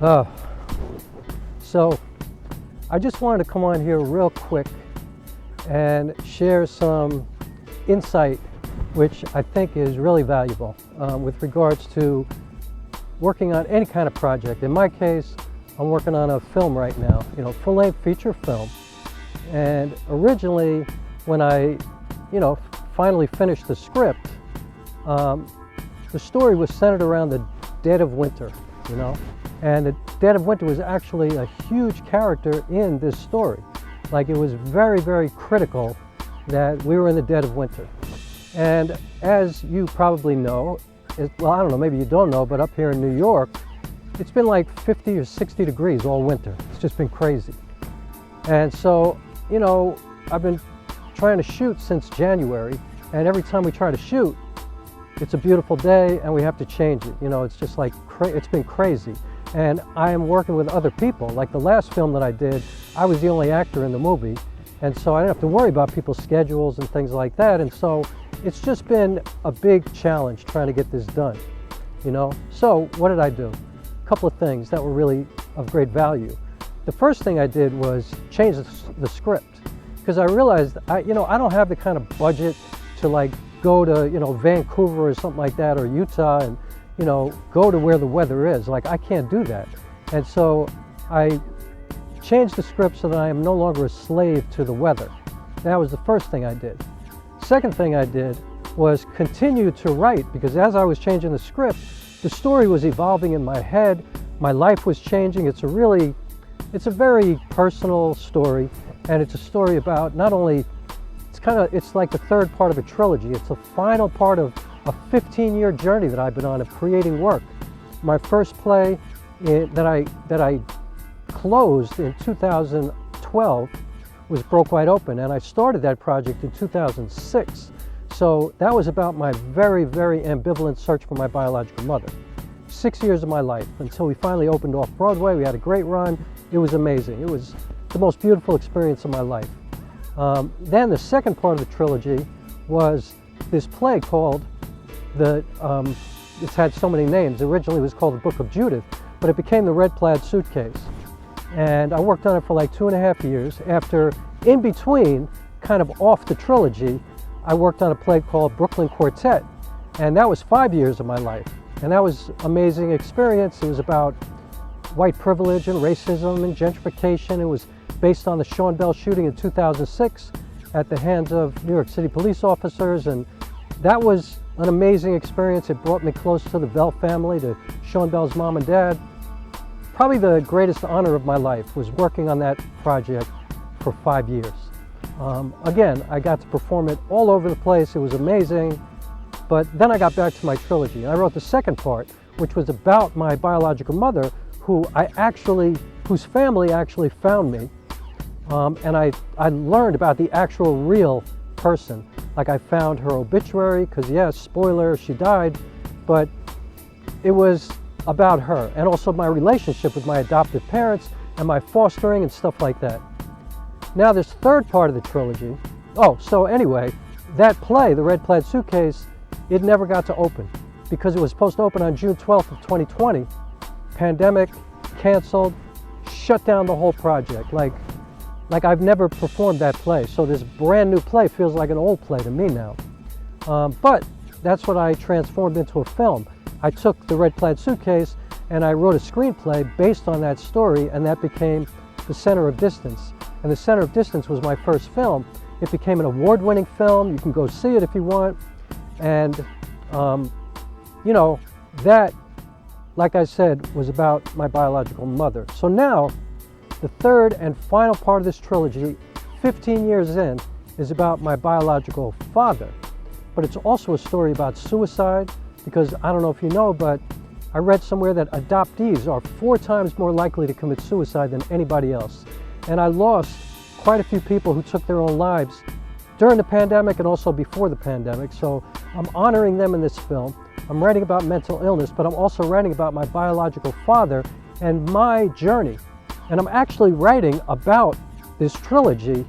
Oh, so I just wanted to come on here real quick and share some insight which I think is really valuable with regards to working on any kind of project. In my case, I'm working on a film right now, full-length feature film. And originally, when I, finally finished the script, the story was centered around the dead of winter, And the dead of winter was actually a huge character in this story. Like, it was very, very critical that we were in the dead of winter. And as you probably know, well, I don't know, maybe you don't know, but up here in New York, it's been like 50 or 60 degrees all winter. It's just been crazy. And so, I've been trying to shoot since January, and every time we try to shoot, it's a beautiful day and we have to change it. It's just like, it's been crazy. And I am working with other people. Like the last film that I did, I was the only actor in the movie. And so I didn't have to worry about people's schedules and things like that. And so it's just been a big challenge trying to get this done, So what did I do? A couple of things that were really of great value. The first thing I did was change the script, because I realized, I don't have the kind of budget to like go to, Vancouver or something like that, or Utah, and, go to where the weather is. Like, I can't do that. And so I changed the script so that I am no longer a slave to the weather. That was the first thing I did. Second thing I did was continue to write, because as I was changing the script, the story was evolving in my head. My life was changing. It's a very personal story, and it's a story about not only, it's like the third part of a trilogy. It's the final part of a 15-year journey that I've been on of creating work. My first play that I closed in 2012 was Broke Wide Open, and I started that project in 2006. So that was about my very, very ambivalent search for my biological mother. 6 years of my life until we finally opened off Broadway. We had a great run. It was amazing. It was the most beautiful experience of my life. Then the second part of the trilogy was this play called it's had so many names. Originally it was called The Book of Judith, but it became The Red Plaid Suitcase. And I worked on it for like 2.5 years. After, in between, kind of off the trilogy, I worked on a play called Brooklyn Quartet. And that was 5 years of my life. And that was an amazing experience. It was about white privilege and racism and gentrification. It was based on the Sean Bell shooting in 2006 at the hands of New York City police officers. And that was an amazing experience. It brought me close to the Bell family, to Sean Bell's mom and dad. Probably the greatest honor of my life was working on that project for 5 years. Again, I got to perform it all over the place. It was amazing. But then I got back to my trilogy. I wrote the second part, which was about my biological mother, whose family actually found me. And I learned about the actual real person. Like, I found her obituary, because yes, spoiler, she died, but it was about her, and also my relationship with my adoptive parents and my fostering and stuff like that. Now this third part of the trilogy, so anyway, that play, The Red Plaid Suitcase, it never got to open because it was supposed to open on June 12th of 2020. Pandemic, canceled, shut down the whole project. Like I've never performed that play, so this brand new play feels like an old play to me now. But that's what I transformed into a film. I took The Red Plaid Suitcase and I wrote a screenplay based on that story, and that became The Center of Distance. And The Center of Distance was my first film. It became an award-winning film. You can go see it if you want. And, that, like I said, was about my biological mother. So now, the third and final part of this trilogy, 15 years in, is about my biological father. But it's also a story about suicide, because I don't know if you know, but I read somewhere that adoptees are 4 times more likely to commit suicide than anybody else. And I lost quite a few people who took their own lives during the pandemic and also before the pandemic. So I'm honoring them in this film. I'm writing about mental illness, but I'm also writing about my biological father and my journey. And I'm actually writing about this trilogy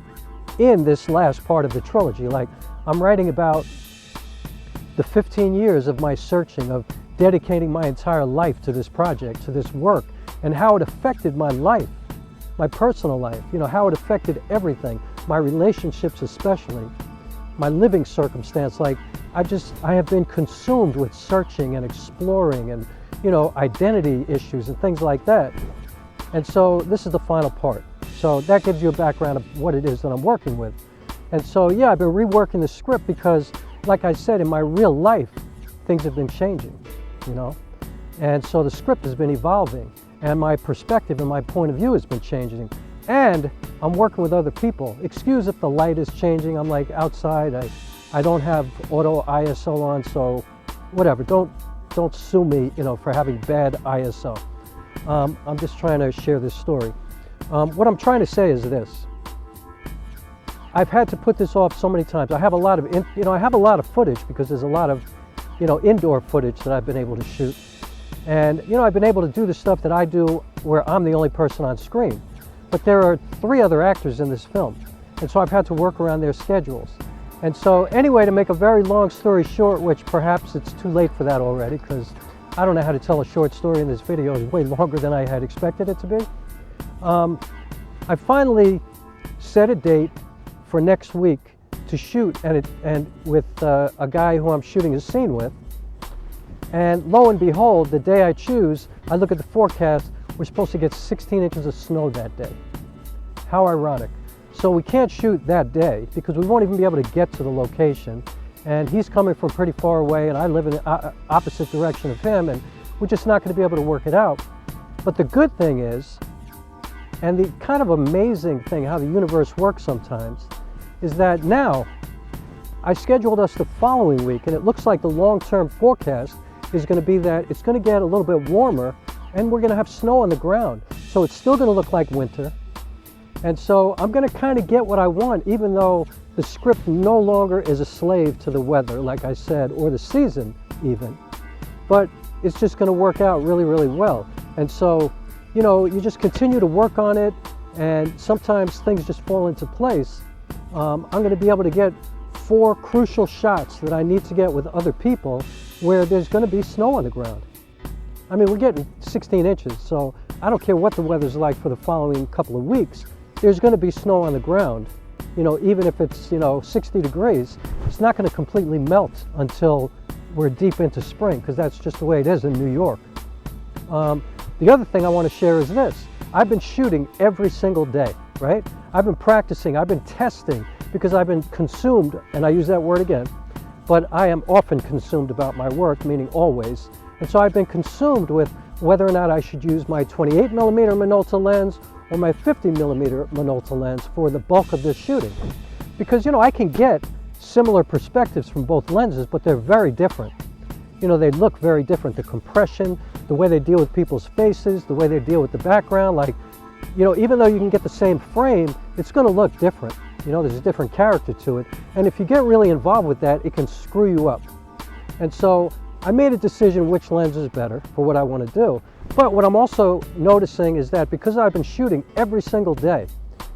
in this last part of the trilogy. Like, I'm writing about the 15 years of my searching, of dedicating my entire life to this project, to this work, and how it affected my life, my personal life, you know, how it affected everything, my relationships especially, my living circumstance. Like, I have been consumed with searching and exploring and, you know, identity issues and things like that. And so this is the final part. So that gives you a background of what it is that I'm working with. And so, yeah, I've been reworking the script because, like I said, in my real life, things have been changing, you know? And so the script has been evolving, and my perspective and my point of view has been changing. And I'm working with other people. Excuse if the light is changing. I'm like outside. I don't have auto ISO on, so whatever. Don't sue me, you know, for having bad ISO. I'm just trying to share this story. What I'm trying to say is this. I've had to put this off so many times. I have a lot of footage because there's a lot of, you know, indoor footage that I've been able to shoot. And, you know, I've been able to do the stuff that I do where I'm the only person on screen. But there are 3 other actors in this film. And so I've had to work around their schedules. And so anyway, to make a very long story short, which perhaps it's too late for that already because I don't know how to tell a short story in this video. It's way longer than I had expected it to be. I finally set a date for next week to shoot and with a guy who I'm shooting a scene with. And lo and behold, the day I choose, I look at the forecast, we're supposed to get 16 inches of snow that day. How ironic. So we can't shoot that day because we won't even be able to get to the location. And he's coming from pretty far away and I live in the opposite direction of him, and we're just not going to be able to work it out. But the good thing is, and the kind of amazing thing how the universe works sometimes, is that now I scheduled us the following week, and it looks like the long-term forecast is going to be that it's going to get a little bit warmer and we're going to have snow on the ground. So it's still going to look like winter. And so I'm going to kind of get what I want, even though the script no longer is a slave to the weather, like I said, or the season even. But it's just going to work out really, really well. And so, you know, you just continue to work on it, and sometimes things just fall into place. I'm going to be able to get 4 crucial shots that I need to get with other people where there's going to be snow on the ground. I mean, we're getting 16 inches, so I don't care what the weather's like for the following couple of weeks. There's going to be snow on the ground. You know, even if it's, you know, 60 degrees, it's not going to completely melt until we're deep into spring, because that's just the way it is in New York. The other thing I want to share is this. I've been shooting every single day, right? I've been practicing, I've been testing, because I've been consumed, and I use that word again, but I am often consumed about my work, meaning always. And so I've been consumed with whether or not I should use my 28mm Minolta lens or my 50mm Minolta lens for the bulk of this shooting. Because, you know, I can get similar perspectives from both lenses, but they're very different. You know, they look very different. The compression, the way they deal with people's faces, the way they deal with the background, like, you know, even though you can get the same frame, it's going to look different. You know, there's a different character to it. And if you get really involved with that, it can screw you up. And so I made a decision which lens is better for what I want to do. But what I'm also noticing is that because I've been shooting every single day,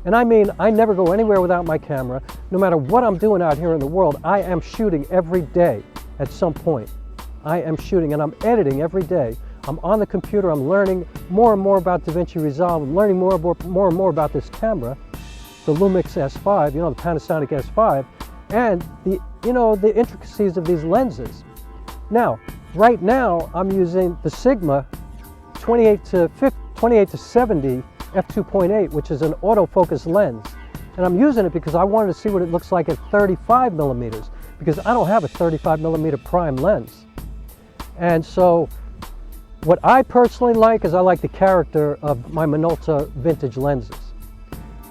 and I mean, I never go anywhere without my camera. No matter what I'm doing out here in the world, I am shooting every day at some point. I am shooting and I'm editing every day. I'm on the computer, I'm learning more and more about DaVinci Resolve. I'm learning more and more about this camera, the Lumix S5, you know, the Panasonic S5, and the, you know, the intricacies of these lenses. Now, right now, I'm using the Sigma 28 to 70 f2.8, which is an autofocus lens. And I'm using it because I wanted to see what it looks like at 35mm, because I don't have a 35mm prime lens. And so what I personally like is I like the character of my Minolta vintage lenses.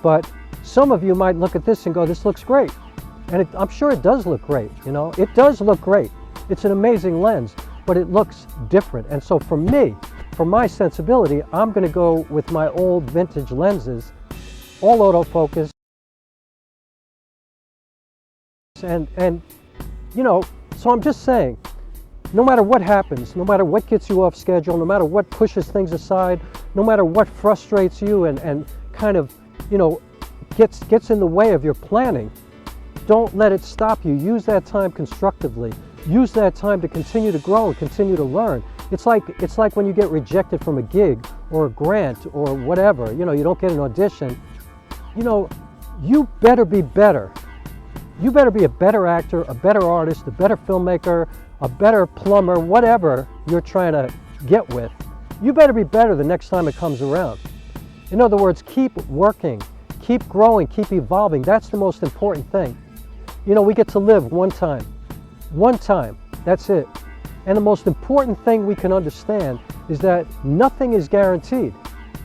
But some of you might look at this and go, this looks great. And I'm sure it does look great, you know, it does look great. It's an amazing lens, but it looks different. And so for me, for my sensibility, I'm going to go with my old vintage lenses, all autofocus. And you know, so I'm just saying, no matter what happens, no matter what gets you off schedule, no matter what pushes things aside, no matter what frustrates you and kind of, you know, gets in the way of your planning, don't let it stop you. Use that time constructively. Use that time to continue to grow and continue to learn. It's like when you get rejected from a gig or a grant or whatever, you know, you don't get an audition. You know, you better be better. You better be a better actor, a better artist, a better filmmaker, a better plumber, whatever you're trying to get with. You better be better the next time it comes around. In other words, keep working, keep growing, keep evolving. That's the most important thing. You know, we get to live one time, that's it. And the most important thing we can understand is that nothing is guaranteed,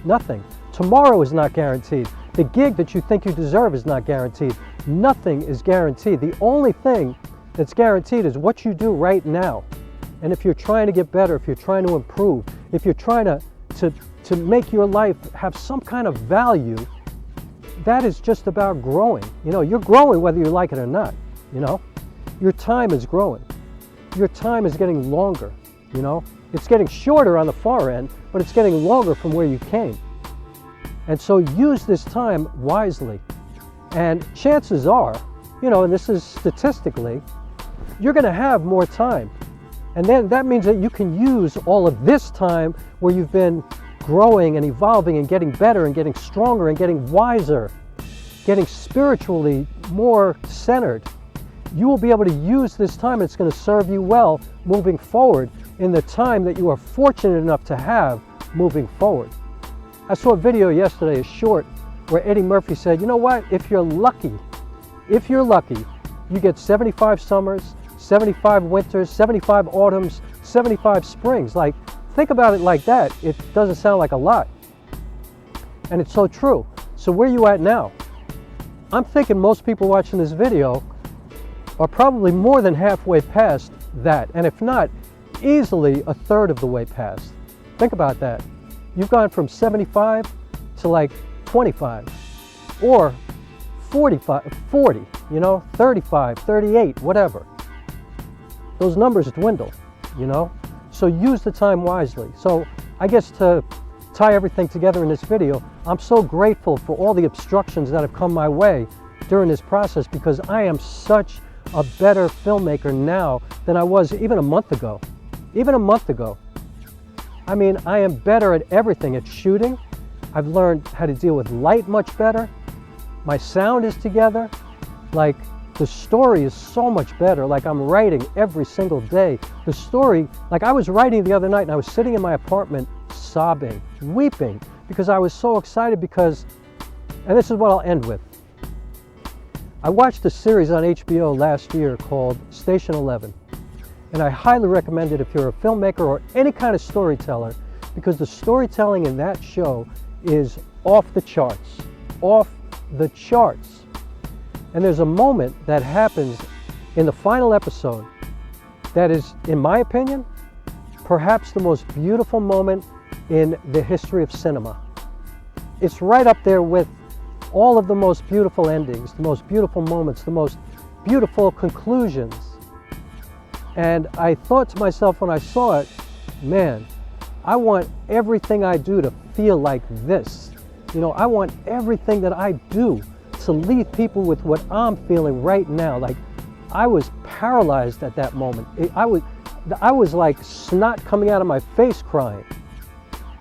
nothing. Tomorrow is not guaranteed. The gig that you think you deserve is not guaranteed. Nothing is guaranteed. The only thing that's guaranteed is what you do right now. And if you're trying to get better, if you're trying to improve, if you're trying to make your life have some kind of value, that is just about growing. You know, you're growing whether you like it or not, you know. Your time is growing. Your time is getting longer, you know. It's getting shorter on the far end, but it's getting longer from where you came. And so use this time wisely. And chances are, you know, and this is statistically, you're going to have more time. And then that means that you can use all of this time where you've been growing and evolving and getting better and getting stronger and getting wiser, getting spiritually more centered. You will be able to use this time. It's going to serve you well moving forward in the time that you are fortunate enough to have moving forward. I saw a video yesterday, a short, where Eddie Murphy said, you know what, if you're lucky, you get 75 summers, 75 winters, 75 autumns, 75 springs. Like, think about it like that. It doesn't sound like a lot. And it's so true. So where are you at now? I'm thinking most people watching this video are probably more than halfway past that. And if not, easily a third of the way past. Think about that. You've gone from 75 to like 25 or 45, 40, you know, 35, 38, whatever. Those numbers dwindle, you know, so use the time wisely. So I guess to tie everything together in this video, I'm so grateful for all the obstructions that have come my way during this process, because I am such a better filmmaker now than I was even a month ago. I mean, I am better at everything, at shooting. I've learned how to deal with light much better. My sound is together. Like, the story is so much better. Like, I'm writing every single day. The story, like I was writing the other night and I was sitting in my apartment sobbing, weeping, because I was so excited because, and this is what I'll end with. I watched a series on HBO last year called Station 11. And I highly recommend it if you're a filmmaker or any kind of storyteller, because the storytelling in that show is off the charts, off the charts. And there's a moment that happens in the final episode that is, in my opinion, perhaps the most beautiful moment in the history of cinema. It's right up there with all of the most beautiful endings, the most beautiful moments, the most beautiful conclusions. And I thought to myself when I saw it, man, I want everything I do to feel like this. You know, I want everything that I do to leave people with what I'm feeling right now. Like, I was paralyzed at that moment. I was like snot coming out of my face crying.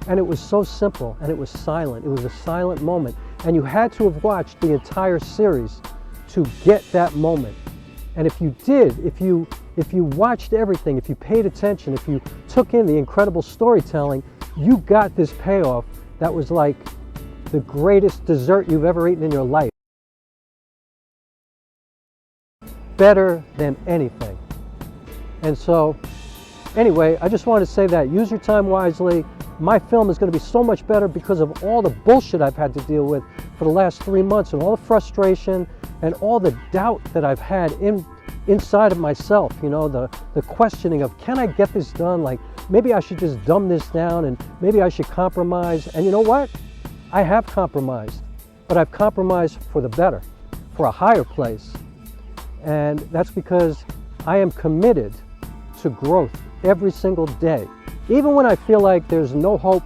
And it was so simple, and it was silent. It was a silent moment. And you had to have watched the entire series to get that moment. And if you did, if you watched everything, if you paid attention, if you took in the incredible storytelling, you got this payoff that was like the greatest dessert you've ever eaten in your life. Better than anything. And so, anyway, I just wanted to say that. Use your time wisely. My film is going to be so much better because of all the bullshit I've had to deal with for the last 3 months, and all the frustration and all the doubt that I've had inside of myself, you know, the questioning of, can I get this done? Like, maybe I should just dumb this down, and maybe I should compromise. And you know what? I have compromised, but I've compromised for the better, for a higher place. And that's because I am committed to growth every single day. Even when I feel like there's no hope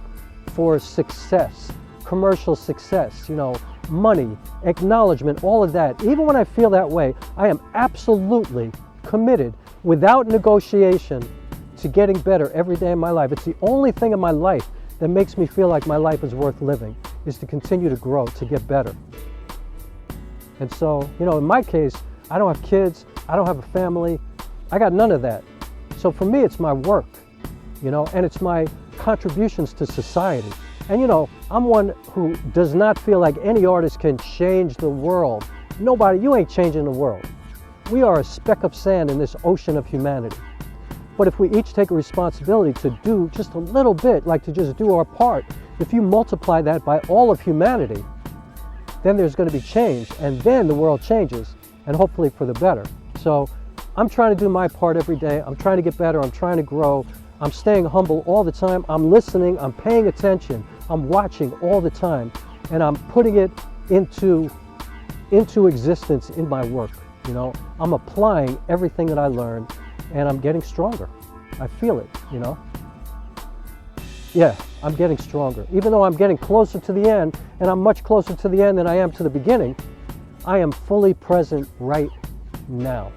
for success, commercial success, you know, money, acknowledgement, all of that. Even when I feel that way, I am absolutely committed, without negotiation, to getting better every day of my life. It's the only thing in my life that makes me feel like my life is worth living, is to continue to grow, to get better. And so, you know, in my case, I don't have kids, I don't have a family, I got none of that. So for me, it's my work, you know, and it's my contributions to society. And you know, I'm one who does not feel like any artist can change the world. Nobody, you ain't changing the world. We are a speck of sand in this ocean of humanity. But if we each take a responsibility to do just a little bit, like to just do our part, if you multiply that by all of humanity, then there's going to be change, and then the world changes, and hopefully for the better. So I'm trying to do my part every day. I'm trying to get better. I'm trying to grow. I'm staying humble all the time. I'm listening. I'm paying attention. I'm watching all the time, and I'm putting it into existence in my work. You know, I'm applying everything that I learned, and I'm getting stronger. I feel it, you know. Yeah, I'm getting stronger. Even though I'm getting closer to the end, and I'm much closer to the end than I am to the beginning, I am fully present right now.